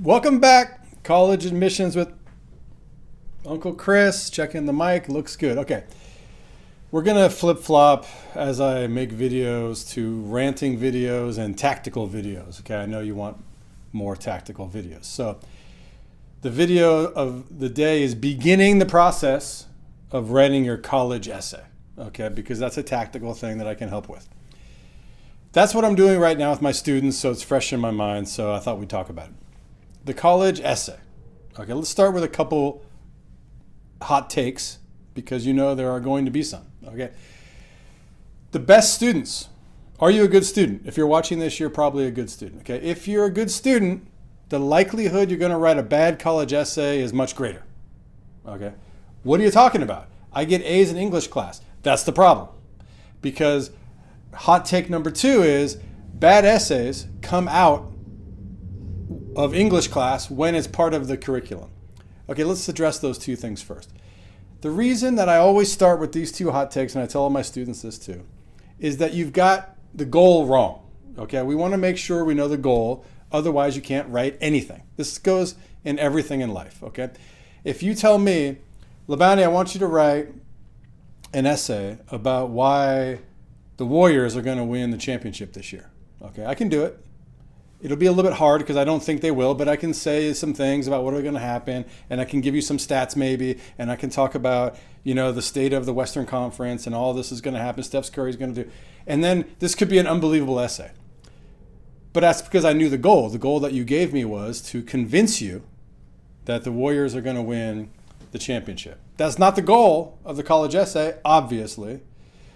Welcome back, college admissions with Uncle Chris. Checking the mic, looks good. Okay, we're gonna flip-flop as I make videos to ranting videos and tactical videos. Okay, I know you want more tactical videos. So the video of the day is beginning the process of writing your college essay. Okay, because that's a tactical thing that I can help with. That's what I'm doing right now with my students, so it's fresh in my mind, so I thought we'd talk about it. The college essay. Okay, let's start with a couple hot takes because you know there are going to be some. Okay, the best students. Are you a good student? If you're watching this, you're probably a good student. Okay, if you're a good student, the likelihood you're going to write a bad college essay is much greater. Okay, what are you talking about? I get A's in English class. That's the problem, because hot take number two is bad essays come out of English class when it's part of the curriculum. Okay, let's address those two things first. The reason that I always start with these two hot takes, and I tell all my students this too, is that you've got the goal wrong. Okay, we want to make sure we know the goal, otherwise you can't write anything. This goes in everything in life, okay? If you tell me, Labani, I want you to write an essay about why the Warriors are going to win the championship this year. Okay, I can do it. It'll be a little bit hard because I don't think they will, but I can say some things about what are going to happen, and I can give you some stats maybe, and I can talk about, you know, the state of the Western Conference and all this is going to happen, Steph Curry's going to do. And then this could be an unbelievable essay. But that's because I knew the goal. The goal that you gave me was to convince you that the Warriors are going to win the championship. That's not the goal of the college essay, obviously.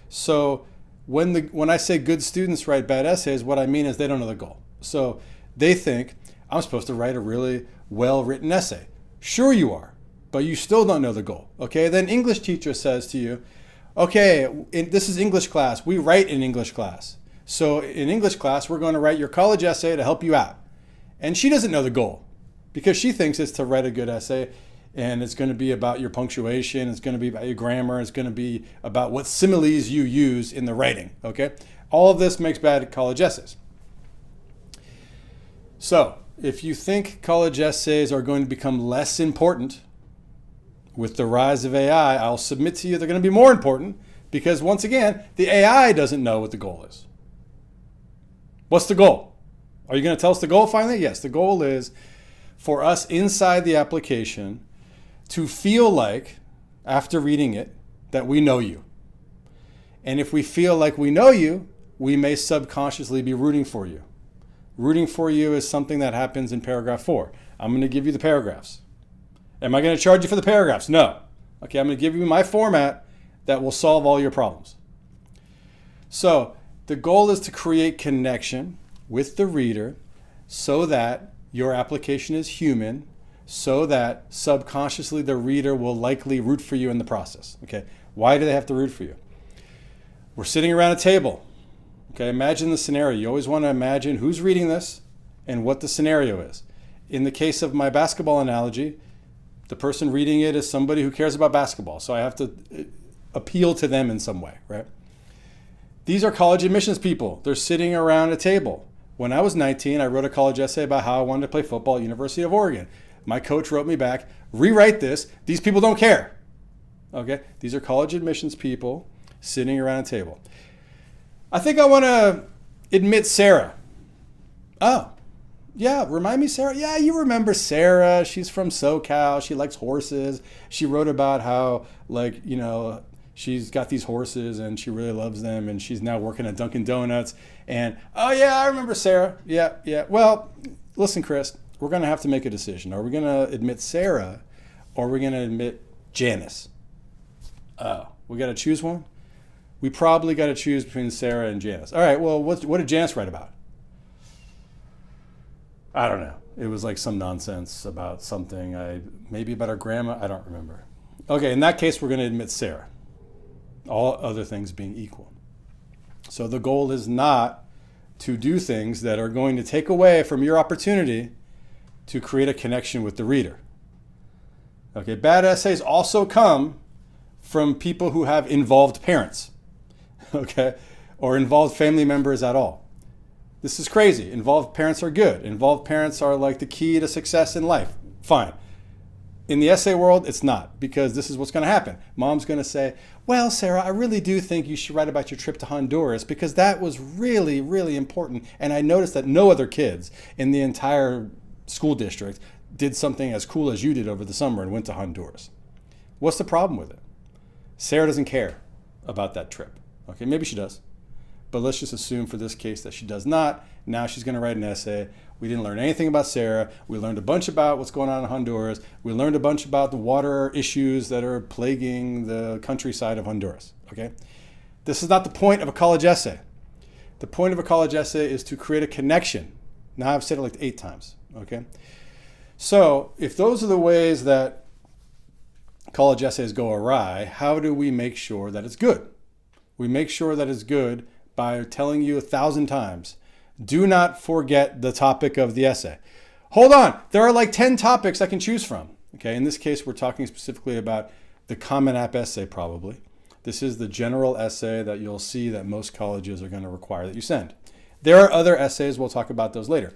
So when I say good students write bad essays, what I mean is they don't know the goal. So they think I'm supposed to write a really well-written essay. Sure you are, but you still don't know the goal. Okay, then English teacher says to you, okay, this is English class. We write in English class. So in English class, we're going to write your college essay to help you out. And she doesn't know the goal because she thinks it's to write a good essay, and it's going to be about your punctuation, it's going to be about your grammar, it's going to be about what similes you use in the writing, okay? All of this makes bad college essays. So if you think college essays are going to become less important with the rise of AI, I'll submit to you they're going to be more important because, once again, the AI doesn't know what the goal is. What's the goal? Are you going to tell us the goal finally? Yes, the goal is for us inside the application to feel like, after reading it, that we know you. And if we feel like we know you, we may subconsciously be rooting for you. Rooting for you is something that happens in paragraph 4. I'm going to give you the paragraphs. Am I going to charge you for the paragraphs? No. Okay, I'm going to give you my format that will solve all your problems. So the goal is to create connection with the reader so that your application is human, so that subconsciously the reader will likely root for you in the process. Okay, why do they have to root for you? We're sitting around a table. Okay, imagine the scenario. You always want to imagine who's reading this and what the scenario is. In the case of my basketball analogy, the person reading it is somebody who cares about basketball. So I have to appeal to them in some way, right? These are college admissions people. They're sitting around a table. When I was 19, I wrote a college essay about how I wanted to play football at University of Oregon. My coach wrote me back, rewrite this. These people don't care. Okay, these are college admissions people sitting around a table. I think I want to admit Sarah. Oh, yeah, remind me, Sarah? Yeah, you remember Sarah. She's from SoCal. She likes horses. She wrote about how, like, you know, she's got these horses and she really loves them, and she's now working at Dunkin' Donuts. And, oh, yeah, I remember Sarah. Yeah. Well, listen, Chris, we're going to have to make a decision. Are we going to admit Sarah or are we going to admit Janice? Oh, we got to choose one? We probably got to choose between Sarah and Janice. All right, well, what did Janice write about? I don't know. It was like some nonsense about something. Maybe about her grandma. I don't remember. Okay, in that case, we're going to admit Sarah. All other things being equal. So the goal is not to do things that are going to take away from your opportunity to create a connection with the reader. Okay, bad essays also come from people who have involved parents. Okay, or involved family members at all. This is crazy. Involved parents are good. Involved parents are like the key to success in life. Fine. In the essay world, it's not, because this is what's going to happen. Mom's going to say, well, Sarah, I really do think you should write about your trip to Honduras because that was really, really important. And I noticed that no other kids in the entire school district did something as cool as you did over the summer and went to Honduras. What's the problem with it? Sarah doesn't care about that trip. Okay, maybe she does. But let's just assume for this case that she does not. Now she's going to write an essay. We didn't learn anything about Sarah. We learned a bunch about what's going on in Honduras. We learned a bunch about the water issues that are plaguing the countryside of Honduras. Okay? This is not the point of a college essay. The point of a college essay is to create a connection. Now I've said it like 8 times. Okay? So if those are the ways that college essays go awry, how do we make sure that it's good? We make sure that it's good by telling you 1,000 times, do not forget the topic of the essay. Hold on, there are like 10 topics I can choose from. Okay, in this case, we're talking specifically about the Common App essay probably. This is the general essay that you'll see that most colleges are going to require that you send. There are other essays, we'll talk about those later.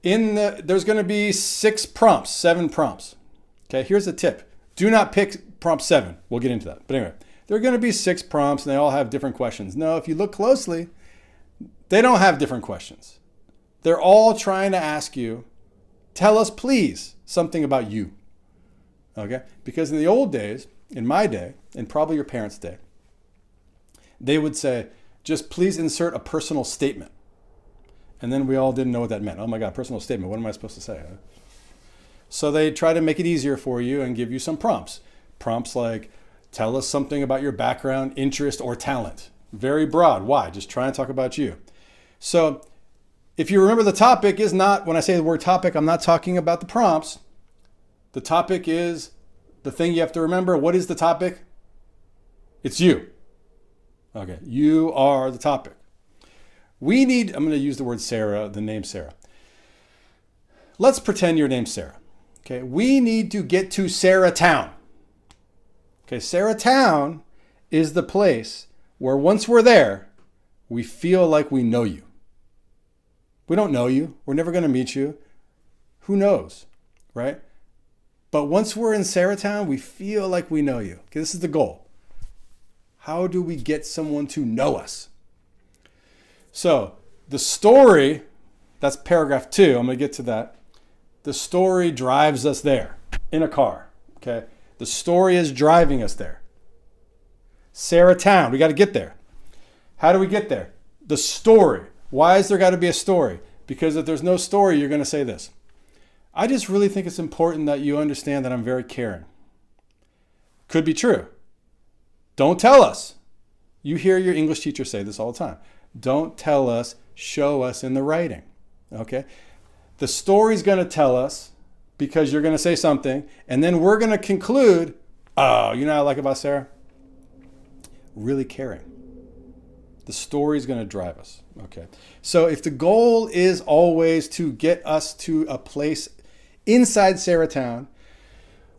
There's going to be 7 prompts. Okay, here's a tip. Do not pick prompt 7. We'll get into that. But anyway, there are going to be 6 prompts and they all have different questions. No, if you look closely, they don't have different questions. They're all trying to ask you, tell us please something about you. Okay? Because in the old days, in my day, and probably your parents' day, they would say, just please insert a personal statement. And then we all didn't know what that meant. Oh my God, personal statement. What am I supposed to say? So they try to make it easier for you and give you some prompts. Prompts like, tell us something about your background, interest, or talent. Very broad. Why? Just try and talk about you. So if you remember, the topic is not, when I say the word topic, I'm not talking about the prompts. The topic is the thing you have to remember. What is the topic? It's you. Okay, you are the topic. I'm going to use the word Sarah, the name Sarah. Let's pretend your name's Sarah. Okay, we need to get to Sarah Town. Okay, Sarah Town is the place where once we're there, we feel like we know you. We don't know you. We're never going to meet you. Who knows, right? But once we're in Sarah Town, we feel like we know you. Okay, this is the goal. How do we get someone to know us? So the story, that's paragraph 2. I'm going to get to that. The story drives us there in a car. Okay, the story is driving us there. Sarah Town, we got to get there. How do we get there? The story. Why is there got to be a story? Because if there's no story, you're going to say this. I just really think it's important that you understand that I'm very caring. Could be true. Don't tell us. You hear your English teacher say this all the time. Don't tell us, show us in the writing. Okay? The story's going to tell us because you're going to say something, and then we're going to conclude, oh, you know what I like about Sarah? Really caring. The story's going to drive us. Okay. So if the goal is always to get us to a place inside Sarah Town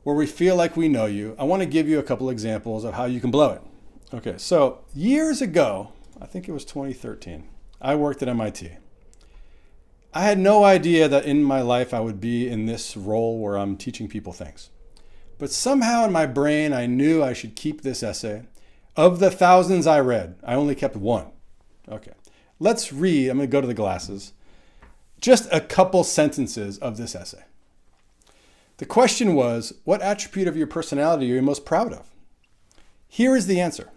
where we feel like we know you, I want to give you a couple examples of how you can blow it. Okay. So years ago, I think it was 2013, I worked at MIT. I had no idea that in my life I would be in this role where I'm teaching people things. But somehow in my brain, I knew I should keep this essay. Of the thousands I read, I only kept 1. Okay, let's read, I'm going to go to the glasses, just a couple sentences of this essay. The question was, what attribute of your personality are you most proud of? Here is the answer.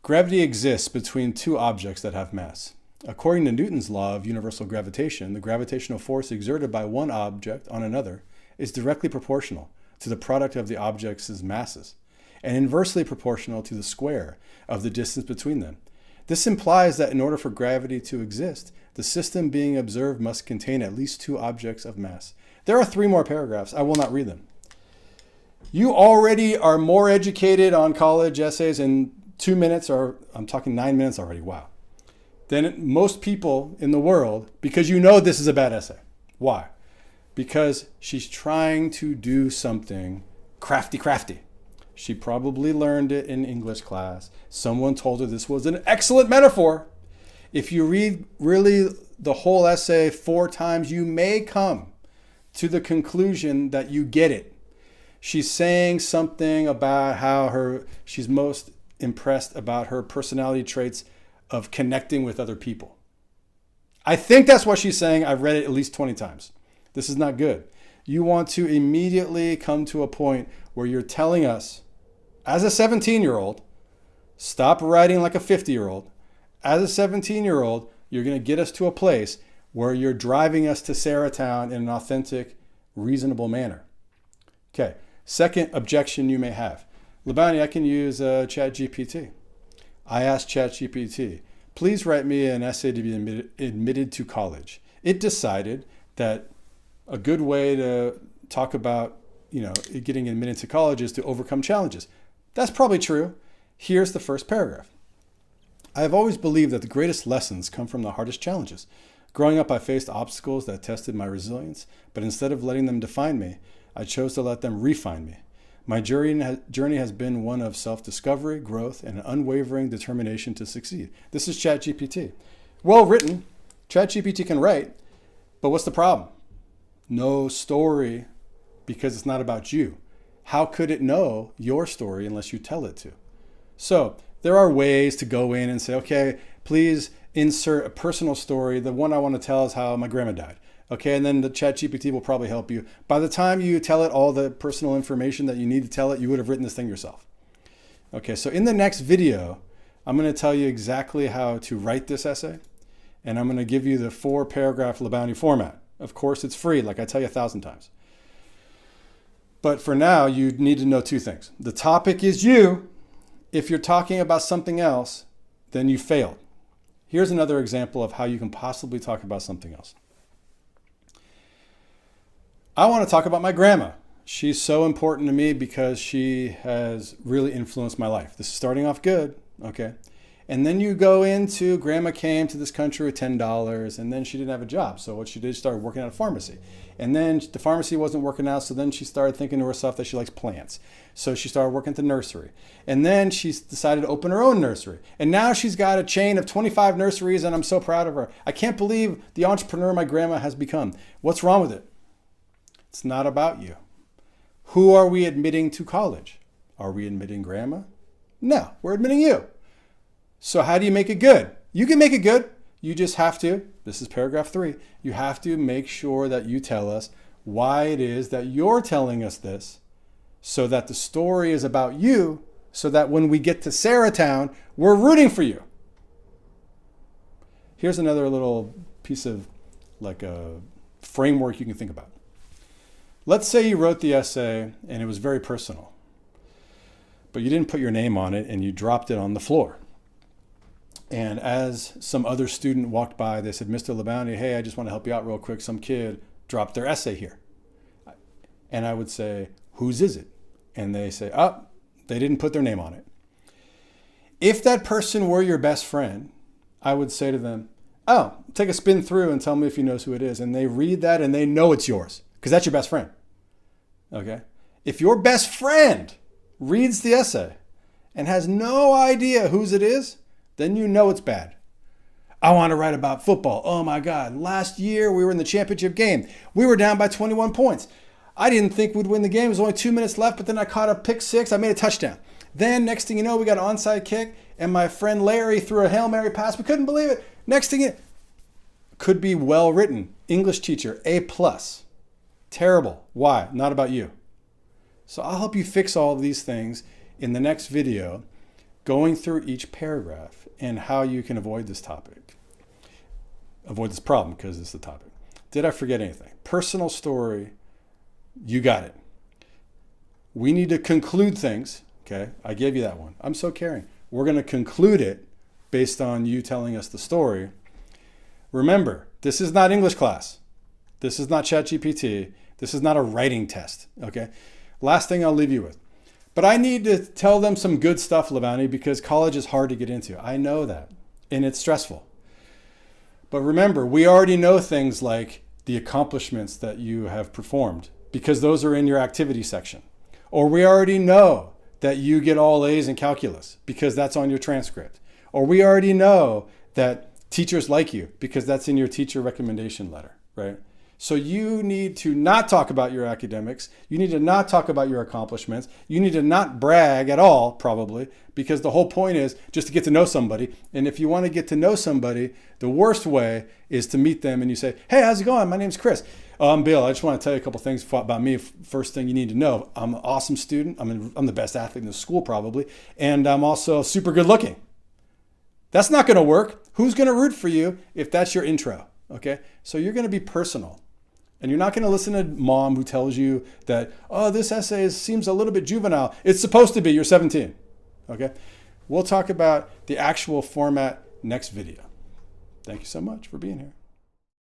Gravity exists between 2 objects that have mass. According to Newton's law of universal gravitation, the gravitational force exerted by one object on another is directly proportional to the product of the objects' masses, and inversely proportional to the square of the distance between them. This implies that in order for gravity to exist, the system being observed must contain at least 2 objects of mass. There are 3 more paragraphs. I will not read them. You already are more educated on college essays in 2 minutes, or I'm talking 9 minutes already, wow, than most people in the world, because you know this is a bad essay. Why? Because she's trying to do something crafty. She probably learned it in English class. Someone told her this was an excellent metaphor. If you read really the whole essay 4 times, you may come to the conclusion that you get it. She's saying something about how she's most impressed about her personality traits of connecting with other people. I think that's what she's saying. I've read it at least 20 times. This is not good. You want to immediately come to a point where you're telling us, as a 17-year-old, stop writing like a 50-year-old. As a 17-year-old, you're going to get us to a place where you're driving us to Saratown in an authentic, reasonable manner. Okay, second objection you may have. Labani, I can use ChatGPT. I asked ChatGPT, please write me an essay to be admitted to college. It decided that a good way to talk about, getting admitted to college is to overcome challenges. That's probably true. Here's the first paragraph. I have always believed that the greatest lessons come from the hardest challenges. Growing up, I faced obstacles that tested my resilience, but instead of letting them define me, I chose to let them refine me. My journey has been one of self-discovery, growth, and an unwavering determination to succeed. This is ChatGPT. Well written. ChatGPT can write, but what's the problem? No story, because it's not about you. How could it know your story unless you tell it to? So there are ways to go in and say, okay, please insert a personal story. The one I want to tell is how my grandma died. Okay, and then the ChatGPT will probably help you. By the time you tell it all the personal information that you need to tell it, you would have written this thing yourself. Okay, so in the next video, I'm going to tell you exactly how to write this essay, and I'm going to give you the 4-paragraph Labani format. Of course, it's free, like I tell you 1,000 times. But for now, you need to know 2 things. The topic is you. If you're talking about something else, then you failed. Here's another example of how you can possibly talk about something else. I want to talk about my grandma. She's so important to me because she has really influenced my life. This is starting off good, okay? And then you go into, grandma came to this country with $10, and then she didn't have a job. So what she did, she started working at a pharmacy. And then the pharmacy wasn't working out, so then she started thinking to herself that she likes plants. So she started working at the nursery. And then she decided to open her own nursery. And now she's got a chain of 25 nurseries, and I'm so proud of her. I can't believe the entrepreneur my grandma has become. What's wrong with it? It's not about you. Who are we admitting to college? Are we admitting grandma? No, we're admitting you. So how do you make it good? You can make it good. You just have to, this is paragraph 3, you have to make sure that you tell us why it is that you're telling us this, so that the story is about you, so that when we get to Saratown, we're rooting for you. Here's another little piece of like a framework you can think about. Let's say you wrote the essay and it was very personal, but you didn't put your name on it and you dropped it on the floor. And as some other student walked by, they said, Mr. Labani, hey, I just want to help you out real quick. Some kid dropped their essay here. And I would say, whose is it? And they say, oh, they didn't put their name on it. If that person were your best friend, I would say to them, oh, take a spin through and tell me if you know who it is. And they read that and they know it's yours because that's your best friend. Okay? If your best friend reads the essay and has no idea whose it is, then you know it's bad. I want to write about football. Oh my God. Last year we were in the championship game. We were down by 21 points. I didn't think we'd win the game. There was only 2 minutes left, but then I caught a pick 6. I made a touchdown. Then next thing you know, we got an onside kick and my friend Larry threw a Hail Mary pass. We couldn't believe it. Next thing it could be well written. English teacher, A+. Terrible. Why? Not about you. So I'll help you fix all of these things in the next video, going through each paragraph and how you can avoid this topic. Avoid this problem because it's the topic. Did I forget anything? Personal story, you got it. We need to conclude things. Okay, I gave you that one. I'm so caring. We're going to conclude it based on you telling us the story. Remember, this is not English class. This is not ChatGPT. This is not a writing test. Okay, last thing I'll leave you with. But I need to tell them some good stuff, Labani, because college is hard to get into. I know that, and it's stressful. But remember, we already know things like the accomplishments that you have performed because those are in your activity section. Or we already know that you get all A's in calculus because that's on your transcript. Or we already know that Teachers like you because that's in your teacher recommendation letter, right? So you need to not talk about your academics. You need to not talk about your accomplishments. You need to not brag at all, probably, because the whole point is just to get to know somebody. And if you want to get to know somebody, the worst way is to meet them and you say, hey, how's it going? My name's Chris. I'm Bill. I just want to tell you a couple things about me. First thing you need to know, I'm an awesome student. I'm the best athlete in the school, probably. And I'm also super good looking. That's not going to work. Who's going to root for you if that's your intro? Okay. So you're going to be personal. And you're not going to listen to mom who tells you that, oh, this essay seems a little bit juvenile. It's supposed to be. You're 17. Okay. We'll talk about the actual format next video. Thank you so much for being here.